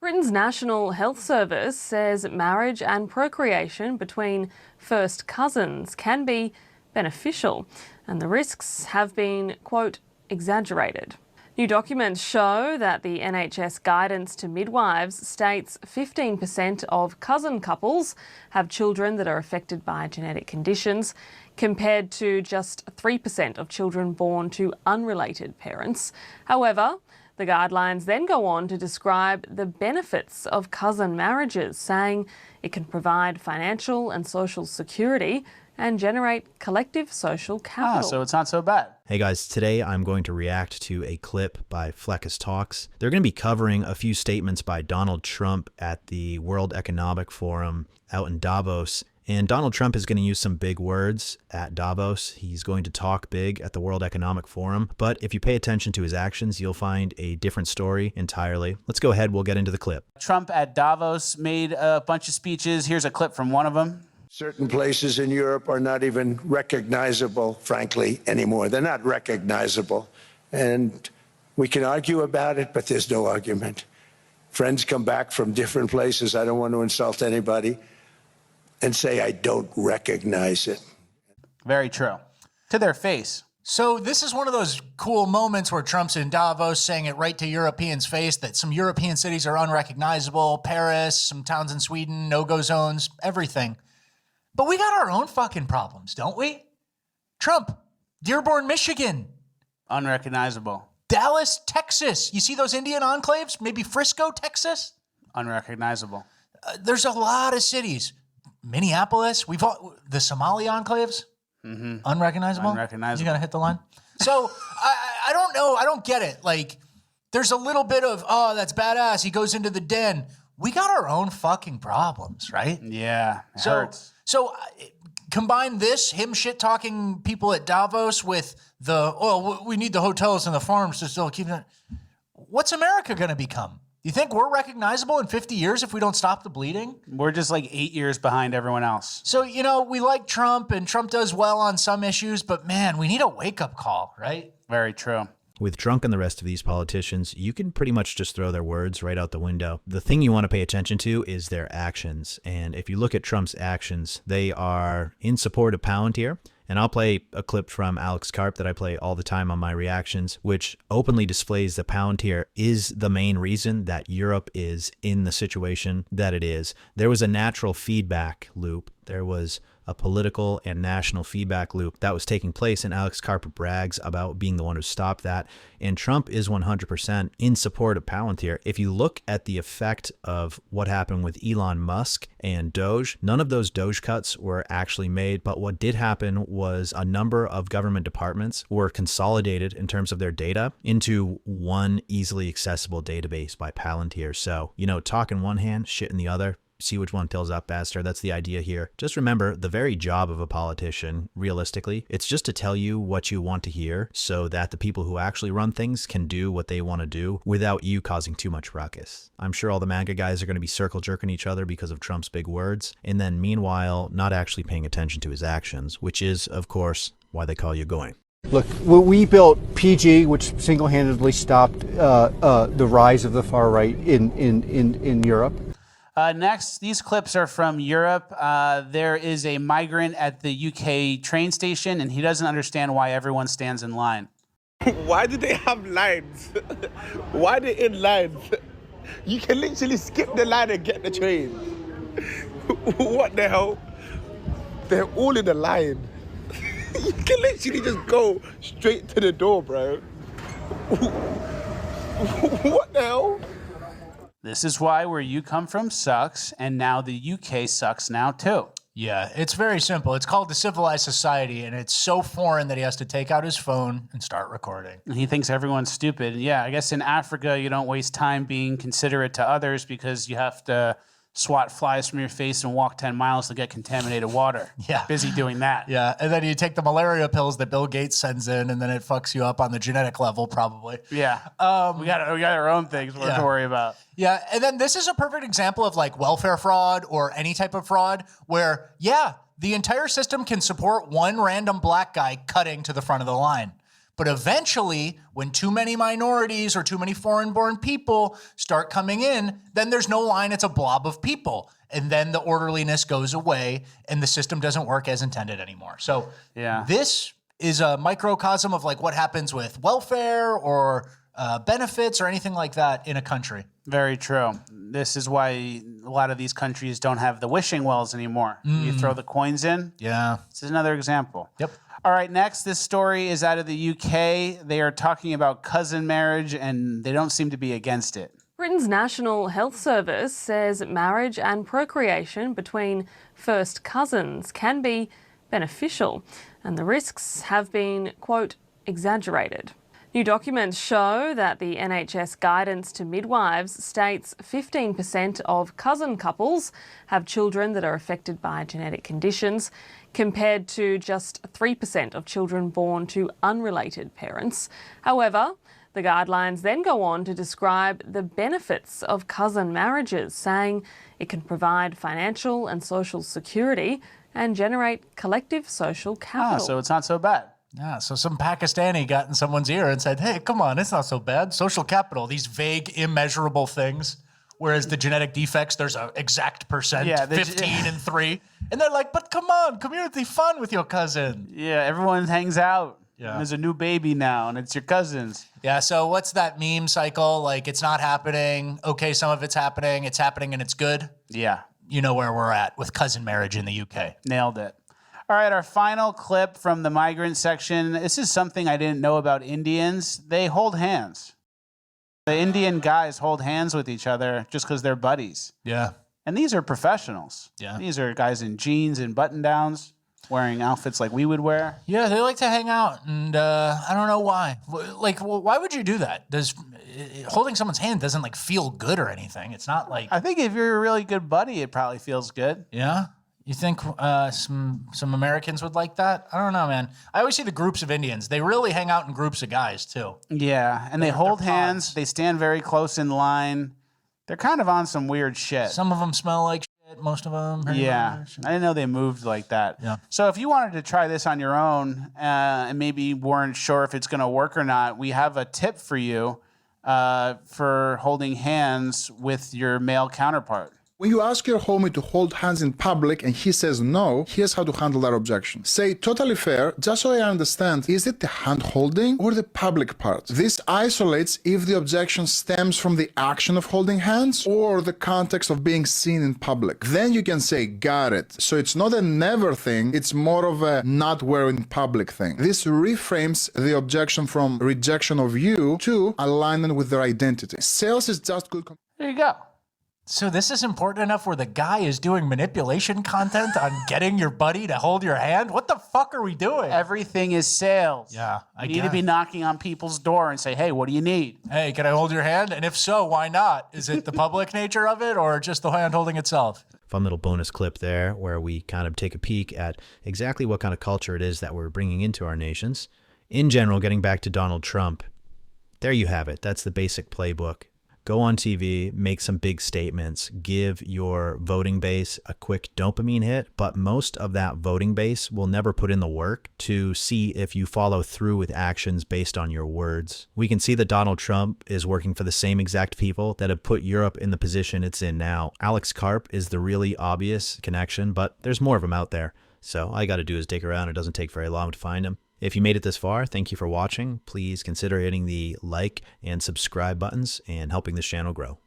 Britain's National Health Service says marriage and procreation between first cousins can be beneficial, and the risks have been, quote, exaggerated. New documents show that the NHS guidance to midwives states 15% of cousin couples have children that are affected by genetic conditions, compared to just 3% of children born to unrelated parents. However, the guidelines then go on to describe the benefits of cousin marriages, saying it can provide financial and social security and generate collective social capital. So it's not so bad. Hey guys, today I'm going to react to a clip by Fleckus Talks. They're going to be covering a few statements by Donald Trump at the World Economic Forum out in Davos. And Donald Trump is going to use some big words at Davos. He's going to talk big at the World Economic Forum. But if you pay attention to his actions, you'll find a different story entirely. Let's go ahead. We'll get into the clip. Trump at Davos made a bunch of speeches. Here's a clip from one of them. Certain places in Europe are not even recognizable, frankly, anymore. They're not recognizable. And we can argue about it, but there's no argument. Friends come back from different places. I don't want to insult anybody. And say, I don't recognize it. Very true. To their face. So this is one of those cool moments where Trump's in Davos saying it right to Europeans' face that some European cities are unrecognizable, Paris, some towns in Sweden, no-go zones, everything. But we got our own fucking problems, don't we? Trump, Dearborn, Michigan. Unrecognizable. Dallas, Texas. You see those Indian enclaves? Maybe Frisco, Texas? Unrecognizable. There's a lot of cities. Minneapolis, we've all, the Somali enclaves, unrecognizable. Unrecognizable. You gotta hit the line. So I don't know. I don't get it. Like, there's a little bit of, oh, that's badass. He goes into the den. We got our own fucking problems, right? Yeah, it hurts. So combine this, him shit talking people at Davos with the, oh, we need the hotels and the farms to still keep it. What's America gonna become? You think we're recognizable in 50 years if we don't stop the bleeding? We're just like 8 years behind everyone else. So, you know, we like Trump and Trump does well on some issues, but man, we need a wake-up call, right? Very true. With Trump and the rest of these politicians, you can pretty much just throw their words right out the window. The thing you want to pay attention to is their actions. And if you look at Trump's actions, they are in support of Palantir. And I'll play a clip from Alex Karp that I play all the time on my reactions, which openly displays that Palantir is the main reason that Europe is in the situation that it is. There was a natural feedback loop. There was a political and national feedback loop that was taking place, and Alex Karp brags about being the one who stopped that. And Trump is 100% in support of Palantir. If you look at the effect of what happened with Elon Musk and Doge, none of those Doge cuts were actually made, but what did happen was a number of government departments were consolidated in terms of their data into one easily accessible database by Palantir. So, you know, talk in one hand, shit in the other. See which one tills up faster. That's the idea here. Just remember, the very job of a politician, realistically, it's just to tell you what you want to hear so that the people who actually run things can do what they want to do without you causing too much ruckus. I'm sure all the MAGA guys are going to be circle jerking each other because of Trump's big words, and then meanwhile, not actually paying attention to his actions, which is, of course, why they call you going. Look, we built PG, which single-handedly stopped the rise of the far right in Europe. Next, these clips are from Europe. There is a migrant at the UK train station, and he doesn't understand why everyone stands in line. Why do they have lines? Why are they in lines? You can literally skip the line and get the train. What the hell? They're all in a line. You can literally just go straight to the door, bro. What the hell? This is why where you come from sucks, and now the UK sucks now too. Yeah, it's very simple. It's called the civilized society, and it's so foreign that he has to take out his phone and start recording. And he thinks everyone's stupid. Yeah, I guess in Africa, you don't waste time being considerate to others because you have to swat flies from your face and walk 10 miles to get contaminated water. Yeah. Busy doing that. Yeah, and then you take the malaria pills that Bill Gates sends in, and then it fucks you up on the genetic level, probably. Yeah. We got our own things we have to worry about. Yeah, and then this is a perfect example of like welfare fraud or any type of fraud where, yeah, the entire system can support one random black guy cutting to the front of the line. But eventually, when too many minorities or too many foreign-born people start coming in, then there's no line, it's a blob of people. And then the orderliness goes away and the system doesn't work as intended anymore. So this is a microcosm of like what happens with welfare or benefits or anything like that in a country. Very true. This is why a lot of these countries don't have the wishing wells anymore. You throw the coins in. Yeah. This is another example. Yep. All right, next, this story is out of the UK. They are talking about cousin marriage, and they don't seem to be against it. Britain's National Health Service says marriage and procreation between first cousins can be beneficial, and the risks have been, quote, exaggerated. New documents show that the NHS guidance to midwives states 15% of cousin couples have children that are affected by genetic conditions, compared to just 3% of children born to unrelated parents. However, the guidelines then go on to describe the benefits of cousin marriages, saying it can provide financial and social security and generate collective social capital. So it's not so bad. Yeah, so some Pakistani got in someone's ear and said, hey, come on, it's not so bad. Social capital, these vague, immeasurable things. Whereas the genetic defects, there's an exact percent, 15 and 3. And they're like, but come on, community fun with your cousin. Yeah, everyone hangs out. Yeah. There's a new baby now, and it's your cousins. Yeah, so what's that meme cycle? Like, it's not happening. Okay, some of it's happening and it's good. Yeah. You know where we're at with cousin marriage in the UK. Nailed it. All right, our final clip from the migrant section. This is something I didn't know about Indians. They hold hands. The Indian guys hold hands with each other just because they're buddies. Yeah. And these are professionals. Yeah. These are guys in jeans and button-downs, wearing outfits like we would wear. Yeah, they like to hang out, and I don't know why. Like, why would you do that? Holding someone's hand doesn't, like, feel good or anything. It's not like... I think if you're a really good buddy, it probably feels good. Yeah? You think some Americans would like that? I don't know, man. I always see the groups of Indians. They really hang out in groups of guys, too. Yeah, and they hold hands. They stand very close in line. They're kind of on some weird shit. Some of them smell like shit, most of them. Yeah, I didn't know they moved like that. Yeah. So if you wanted to try this on your own and maybe weren't sure if it's going to work or not, we have a tip for you for holding hands with your male counterpart. When you ask your homie to hold hands in public and he says no, here's how to handle that objection. Say, totally fair, just so I understand, is it the hand holding or the public part? This isolates if the objection stems from the action of holding hands or the context of being seen in public. Then you can say, got it. So it's not a never thing, it's more of a not wearing public thing. This reframes the objection from rejection of you to alignment with their identity. Sales is just good. There you go. So this is important enough where the guy is doing manipulation content on getting your buddy to hold your hand? What the fuck are we doing? Everything is sales. Yeah, You need to be knocking on people's door and say, hey, what do you need? Hey, can I hold your hand? And if so, why not? Is it the public nature of it or just the hand holding itself? Fun little bonus clip there where we kind of take a peek at exactly what kind of culture it is that we're bringing into our nations. In general, getting back to Donald Trump, there you have it. That's the basic playbook. Go on TV, make some big statements, give your voting base a quick dopamine hit, but most of that voting base will never put in the work to see if you follow through with actions based on your words. We can see that Donald Trump is working for the same exact people that have put Europe in the position it's in now. Alex Karp is the really obvious connection, but there's more of them out there. So all you got to do is dig around. It doesn't take very long to find them. If you made it this far, thank you for watching. Please consider hitting the like and subscribe buttons and helping this channel grow.